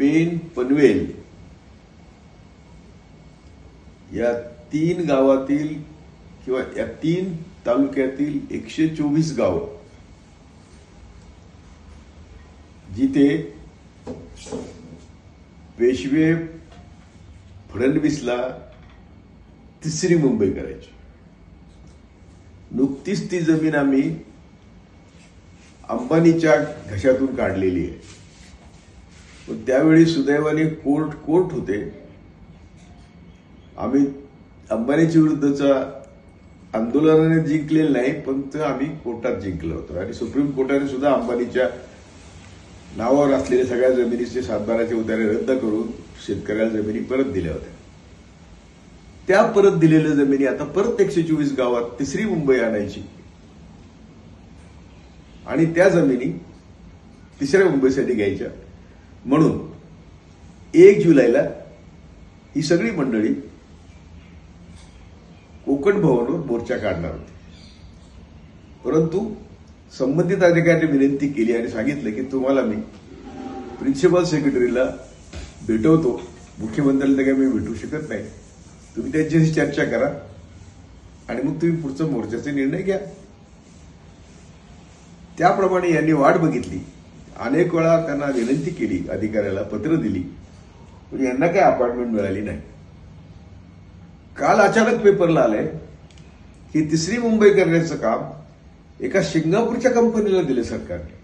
पेण, पनवेल या 3 गावातील किंवा या 3 तालुक्यातील 124 गाव जिथे पेशवे फडणवीसला तिसरी मुंबई करायची. नुकतीच ती जमीन आम्ही अंबानीच्या घशातून काढलेली आहे. पण त्यावेळी सुदैवाने कोर्ट होते. आम्ही अंबानीच्या विरुद्धचा आंदोलनाने जिंकलेलं नाही, पण ते आम्ही कोर्टात जिंकलो होतो आणि सुप्रीम कोर्टाने सुद्धा अंबानीच्या नावावर असलेल्या सगळ्या जमिनीचे सातबाराचे उतारे रद्द करून शेतकऱ्याला जमिनी परत दिल्या होत्या. त्या परत दिलेल्या जमिनी आता परत 124 गावात तिसरी मुंबई आणायची आणि त्या जमिनी तिसऱ्या मुंबईसाठी घ्यायच्या. म्हणून 1 जुलैला ही सगळी मंडळी कोकण भवनवर मोर्चा काढणार होती. परंतु संबंधित अधिकाऱ्यांनी विनंती केली आणि सांगितलं की तुम्हाला मी प्रिन्सिपल सेक्रेटरीला भेटवतो, मुख्यमंत्र्यांना काही मी भेटू शकत नाही, तुम्ही त्यांच्याशी चर्चा करा आणि मग तुम्ही पुढचा मोर्चाचा निर्णय घ्या. त्याप्रमाणे यांनी वाट बघितली. अनेक वेळा त्यांना विनंती केली, अधिकाऱ्याला पत्र दिली, पण यांना काही अपॉइंटमेंट मिळाली नाही. काल अचानक पेपरला आलंय की तिसरी मुंबई करण्याचं काम एका सिंगापूरच्या कंपनीला दिले सरकारने.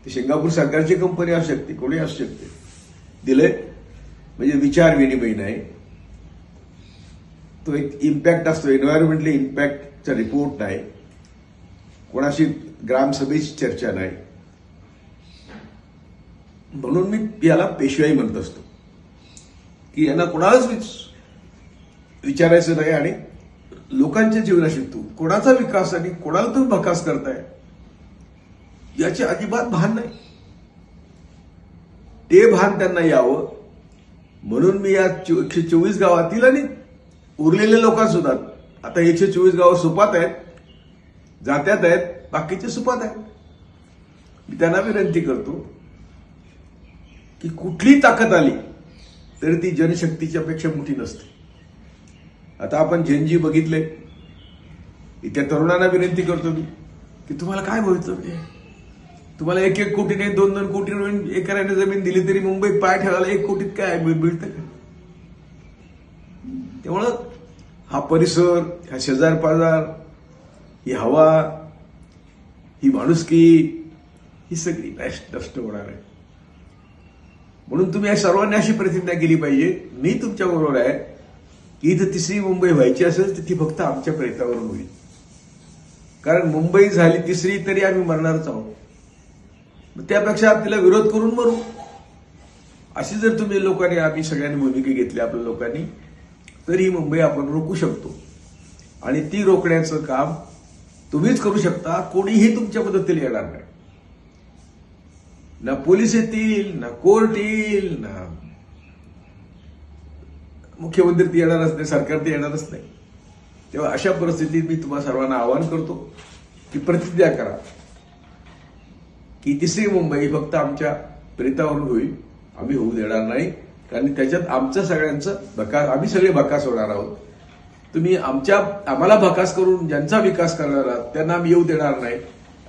ती सिंगापूर सरकारची कंपनी असू शकते, कोणी असू शकते. दिले म्हणजे विचार विनिमय नाही, तो एक इम्पॅक्ट असतो, एन्व्हायरमेंटल इम्पॅक्टचा रिपोर्ट नाही, कोणाशी ग्रामसभेची चर्चा नाही. म्हणून मी याला पेशवाई म्हणत असतो की यांना कोणालाच विचारायचं नाही आणि लोकांच्या जीवनाशी तू कोणाचा विकास आणि कोणाला तुम्ही भकास करताय याचे अजिबात भान नाही. ते भान त्यांना यावं म्हणून मी या 124 गावातील आणि उरलेल्या लोकांसुद्धा, आता 124 गावं सुपात आहेत, जात्यात आहेत, बाकीचे सुपात आहेत. मी त्यांना विनंती करतो की कुठली ताकद आली तरी ती जनशक्तीच्या पेक्षा मोठी नसते. आता आपण जनजी बघितले, इथे तरुणांना विनंती करतो मी की तुम्हाला काय भवितव्य आहे? तुम्हाला 1-1 कोटीने 2-2 कोटी एकराने जमीन दिली तरी मुंबईत पाय ठेवायला 1 कोटीत काय मिळतं का? त्यामुळं हा परिसर, हा शेजार पाजार, ही हवा, ही माणुसकी, ही सगळी नष्ट होणार आहे. म्हणून तुम्ही या सर्वांनी अशी प्रतिज्ञा केली पाहिजे, मी तुमच्या बरोबर आहे की इथं तिसरी मुंबई व्हायची असेल तर ती फक्त आमच्या प्रयत्नावरून होईल. कारण मुंबई झाली तिसरी तरी आम्ही मरणारच आहोत. त्यापेक्षा तिला विरोध करून मरू. अशी जर तुम्ही लोकांनी, आम्ही सगळ्यांनी भूमिका घेतली आपल्या लोकांनी, तर ही मुंबई आपण रोखू शकतो. आणि ती रोखण्याचं काम तुम्हीच करू शकता, कोणीही तुमच्या मदतीला येणार नाही. ना पोलीस येतील, ना कोर्ट येईल, ना मुख्यमंत्री ती येणारच नाही, सरकार ती येणारच नाही. तेव्हा अशा परिस्थितीत मी तुम्हाला सर्वांना आवाहन करतो की प्रतिज्ञा करा की तिसरी मुंबई फक्त आमच्या प्रेतावरून होईल, आम्ही होऊ देणार नाही. कारण त्याच्यात आमचं सगळ्यांचं भकास, आम्ही सगळे भकास होणार आहोत. तुम्ही आम्हाला भकास करून ज्यांचा विकास करणार आहात त्यांना आम्ही येऊ देणार नाही,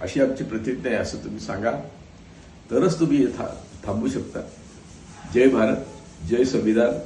अशी आमची प्रतिज्ञा आहे असं तुम्ही सांगा, तरच तुम्ही थांबू शकता. जय भारत, जय संविधान.